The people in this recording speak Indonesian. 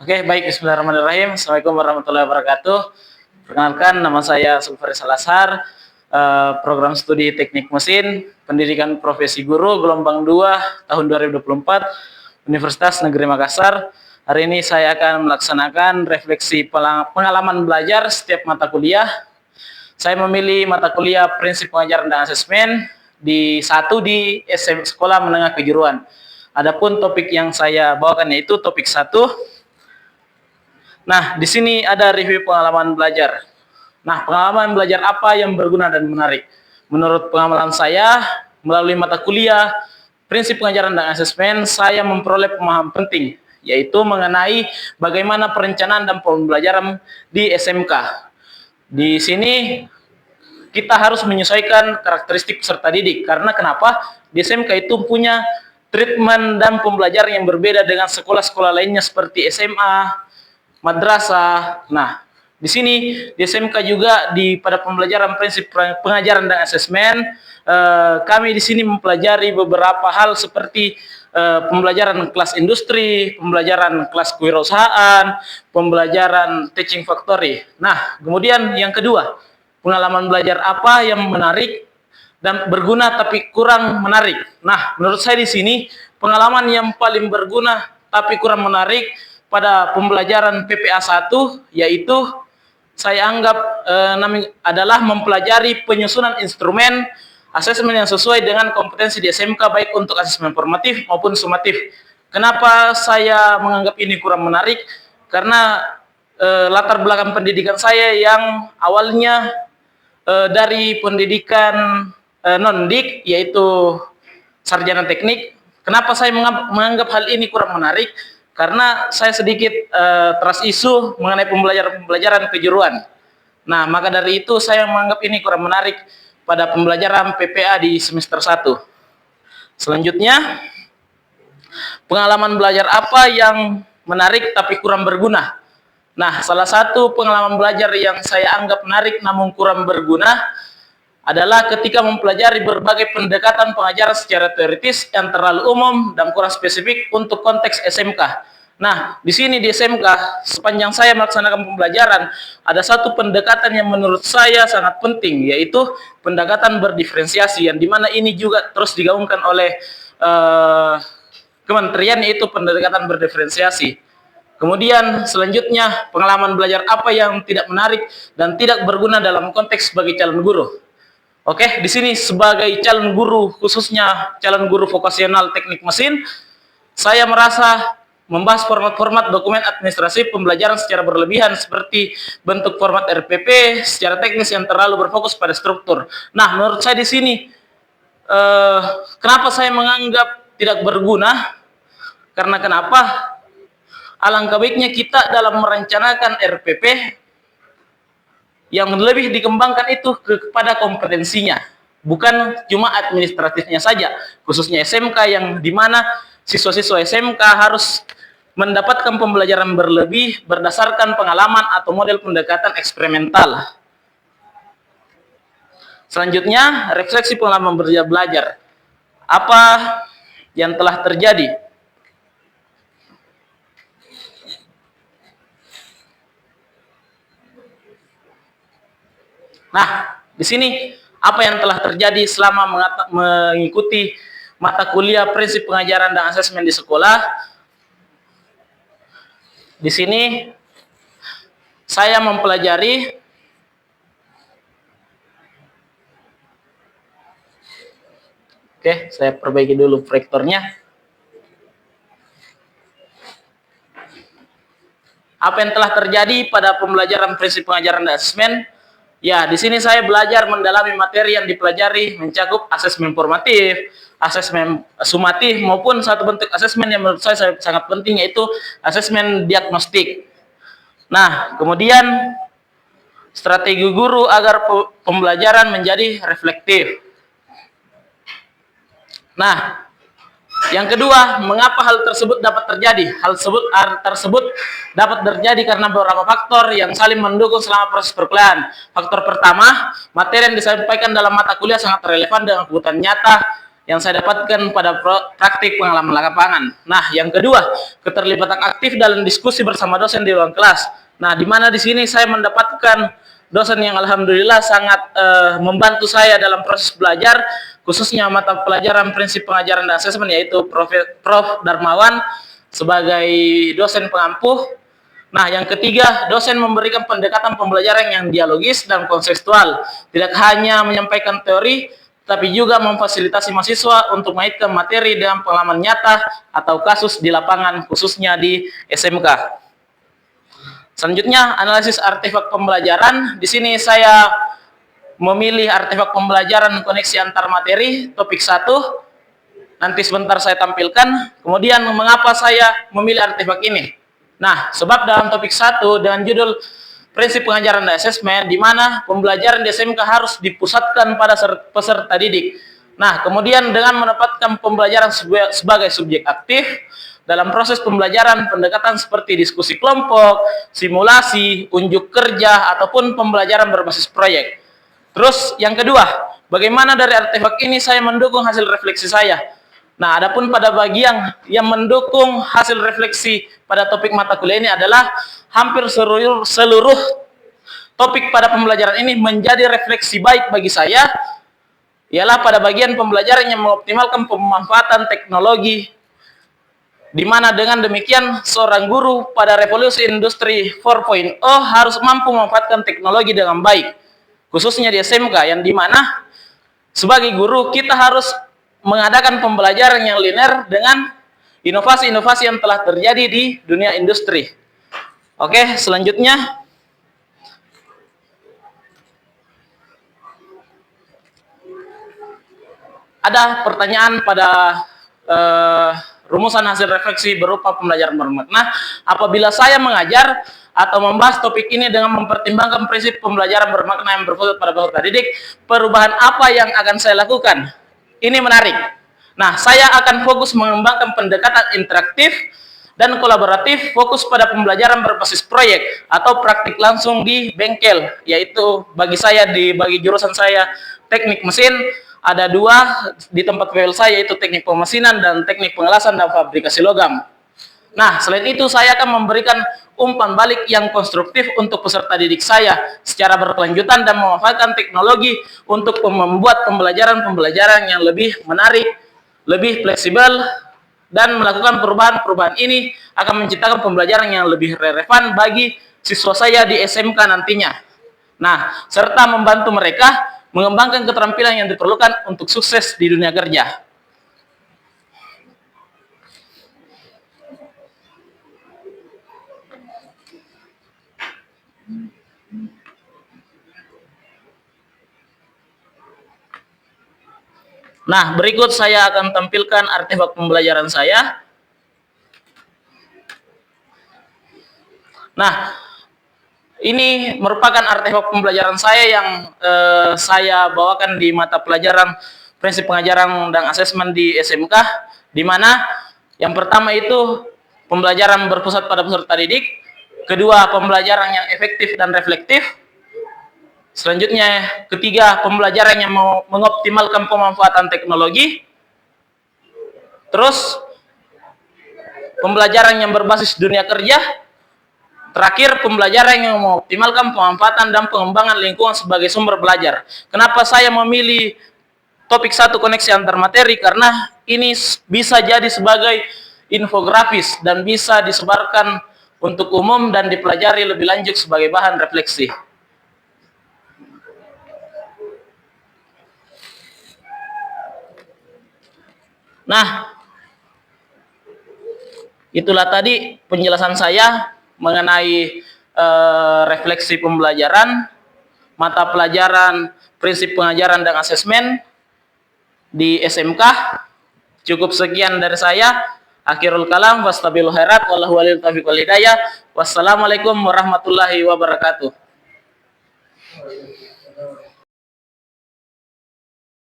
Oke, baik. Bismillahirrahmanirrahim. Assalamualaikum warahmatullahi wabarakatuh. Perkenalkan, nama saya Sulfari Salazar, program studi Teknik Mesin, Pendidikan Profesi Guru, gelombang 2, tahun 2024, Universitas Negeri Makassar. Hari ini saya akan melaksanakan refleksi pengalaman belajar setiap mata kuliah. Saya memilih mata kuliah Prinsip Pengajaran dan Asesmen di Sekolah Menengah Kejuruan. Adapun topik yang saya bawakan yaitu topik 1. Nah, di sini ada review pengalaman belajar. Nah, pengalaman belajar apa yang berguna dan menarik? Menurut pengalaman saya, melalui mata kuliah Prinsip Pengajaran dan Asesmen, saya memperoleh pemahaman penting, yaitu mengenai bagaimana perencanaan dan pembelajaran di SMK. Di sini kita harus menyesuaikan karakteristik peserta didik. Karena kenapa? Di SMK itu punya treatment dan pembelajaran yang berbeda dengan sekolah-sekolah lainnya seperti SMA, madrasah. Nah, di sini di SMK juga pada pembelajaran Prinsip Pengajaran dan Asesmen, kami di sini mempelajari beberapa hal seperti pembelajaran kelas industri, pembelajaran kelas kewirausahaan, pembelajaran teaching factory. Nah, kemudian yang kedua, pengalaman belajar apa yang menarik dan berguna tapi kurang menarik. Nah, menurut saya di sini pengalaman yang paling berguna tapi kurang menarik pada pembelajaran PPA 1 yaitu saya anggap adalah mempelajari penyusunan instrumen asesmen yang sesuai dengan kompetensi di SMK, baik untuk asesmen formatif maupun sumatif. Kenapa saya menganggap ini kurang menarik? Karena latar belakang pendidikan saya yang awalnya dari pendidikan non-dik, yaitu sarjana teknik. Kenapa saya menganggap hal ini kurang menarik? Karena saya sedikit trust isu mengenai pembelajaran kejuruan. Nah, maka dari itu saya menganggap ini kurang menarik pada pembelajaran PPA di semester 1. Selanjutnya, pengalaman belajar apa yang menarik tapi kurang berguna? Nah, salah satu pengalaman belajar yang saya anggap menarik namun kurang berguna adalah ketika mempelajari berbagai pendekatan pengajaran secara teoritis yang terlalu umum dan kurang spesifik untuk konteks SMK. Nah, di sini di SMK, sepanjang saya melaksanakan pembelajaran, ada satu pendekatan yang menurut saya sangat penting, yaitu pendekatan berdiferensiasi, yang dimana ini juga terus digaungkan oleh kementerian, yaitu pendekatan berdiferensiasi. Kemudian selanjutnya, pengalaman belajar apa yang tidak menarik dan tidak berguna dalam konteks sebagai calon guru. Oke, di sini sebagai calon guru, khususnya calon guru vokasional teknik mesin, saya merasa membahas format-format dokumen administrasi pembelajaran secara berlebihan seperti bentuk format RPP secara teknis yang terlalu berfokus pada struktur. Nah, menurut saya di sini kenapa saya menganggap tidak berguna? Karena kenapa? Alangkah baiknya kita dalam merencanakan RPP yang lebih dikembangkan itu kepada kompetensinya, bukan cuma administratifnya saja, khususnya SMK yang dimana siswa-siswa SMK harus mendapatkan pembelajaran berlebih berdasarkan pengalaman atau model pendekatan eksperimental. Selanjutnya, refleksi pengalaman belajar. Apa yang telah terjadi? Nah, di sini apa yang telah terjadi selama mengikuti mata kuliah Prinsip Pengajaran dan Asesmen di sekolah. Di sini saya mempelajari saya perbaiki dulu proyektornya. Apa yang telah terjadi pada pembelajaran Prinsip Pengajaran dan Asesmen? Ya, di sini saya belajar mendalami materi yang dipelajari mencakup asesmen formatif, asesmen sumatif, maupun satu bentuk asesmen yang menurut saya sangat penting, yaitu asesmen diagnostik. Nah, kemudian strategi guru agar pembelajaran menjadi reflektif. Nah, yang kedua, mengapa hal tersebut dapat terjadi? Hal tersebut dapat terjadi karena beberapa faktor yang saling mendukung selama proses perkuliahan. Faktor pertama, materi yang disampaikan dalam mata kuliah sangat relevan dengan kebutuhan nyata yang saya dapatkan pada praktik pengalaman lapangan. Nah, yang kedua, keterlibatan aktif dalam diskusi bersama dosen di ruang kelas. Nah, di mana di sini saya mendapatkan dosen yang alhamdulillah sangat membantu saya dalam proses belajar, khususnya mata pelajaran prinsip pengajaran dan asesmen, yaitu Prof. Darmawan sebagai dosen pengampuh. Nah, yang ketiga, dosen memberikan pendekatan pembelajaran yang dialogis dan kontekstual. Tidak hanya menyampaikan teori, tapi juga memfasilitasi mahasiswa untuk mengaitkan materi dengan pengalaman nyata atau kasus di lapangan, khususnya di SMK. Selanjutnya, analisis artefak pembelajaran. Di sini saya memilih artefak pembelajaran koneksi antar materi, topik 1. Nanti sebentar saya tampilkan. Kemudian, mengapa saya memilih artefak ini? Nah, sebab dalam topik 1 dengan judul prinsip pengajaran dan asesmen, di mana pembelajaran di SMK harus dipusatkan pada peserta didik. Nah, kemudian dengan mendapatkan pembelajaran sebagai subjek aktif, dalam proses pembelajaran, pendekatan seperti diskusi kelompok, simulasi, unjuk kerja, ataupun pembelajaran berbasis proyek. Terus, yang kedua, bagaimana dari artefak ini saya mendukung hasil refleksi saya? Nah, adapun pada bagian yang mendukung hasil refleksi pada topik mata kuliah ini adalah hampir seluruh topik pada pembelajaran ini menjadi refleksi baik bagi saya, ialah pada bagian pembelajaran yang mengoptimalkan pemanfaatan teknologi, di mana dengan demikian seorang guru pada revolusi industri 4.0 harus mampu memanfaatkan teknologi dengan baik, khususnya di SMK, yang dimana sebagai guru kita harus mengadakan pembelajaran yang linear dengan inovasi-inovasi yang telah terjadi di dunia industri. Oke, selanjutnya ada pertanyaan pada rumusan hasil refleksi berupa pembelajaran bermakna. Apabila saya mengajar atau membahas topik ini dengan mempertimbangkan prinsip pembelajaran bermakna yang berfokus pada peserta didik, perubahan apa yang akan saya lakukan? Ini menarik. Nah, saya akan fokus mengembangkan pendekatan interaktif dan kolaboratif, fokus pada pembelajaran berbasis proyek atau praktik langsung di bengkel, yaitu bagi jurusan saya teknik mesin, ada 2 di tempat PL saya, yaitu teknik pemesinan dan teknik pengelasan dan fabrikasi logam. Nah, selain itu saya akan memberikan umpan balik yang konstruktif untuk peserta didik saya secara berkelanjutan dan memanfaatkan teknologi untuk membuat pembelajaran yang lebih menarik, lebih fleksibel, dan melakukan perubahan-perubahan ini akan menciptakan pembelajaran yang lebih relevan bagi siswa saya di SMK nantinya. Nah, serta membantu mereka mengembangkan keterampilan yang diperlukan untuk sukses di dunia kerja. Nah, berikut saya akan tampilkan artefak pembelajaran saya. Nah, ini merupakan artefak pembelajaran saya yang saya bawakan di mata pelajaran prinsip pengajaran dan asesmen di SMK, di mana yang pertama itu pembelajaran berpusat pada peserta didik, kedua pembelajaran yang efektif dan reflektif, selanjutnya ketiga pembelajaran yang mengoptimalkan pemanfaatan teknologi, terus pembelajaran yang berbasis dunia kerja, terakhir pembelajaran yang mengoptimalkan pemanfaatan dan pengembangan lingkungan sebagai sumber belajar. Kenapa saya memilih topik 1 koneksi antar materi? Karena ini bisa jadi sebagai infografis dan bisa disebarkan untuk umum dan dipelajari lebih lanjut sebagai bahan refleksi. Nah, itulah tadi penjelasan saya mengenai refleksi pembelajaran, mata pelajaran prinsip pengajaran dan asesmen di SMK. Cukup sekian dari saya. Akhirul kalam, wastabilu khairat, wallahu waliyul taufiq wal hidayah. Wassalamualaikum warahmatullahi wabarakatuh.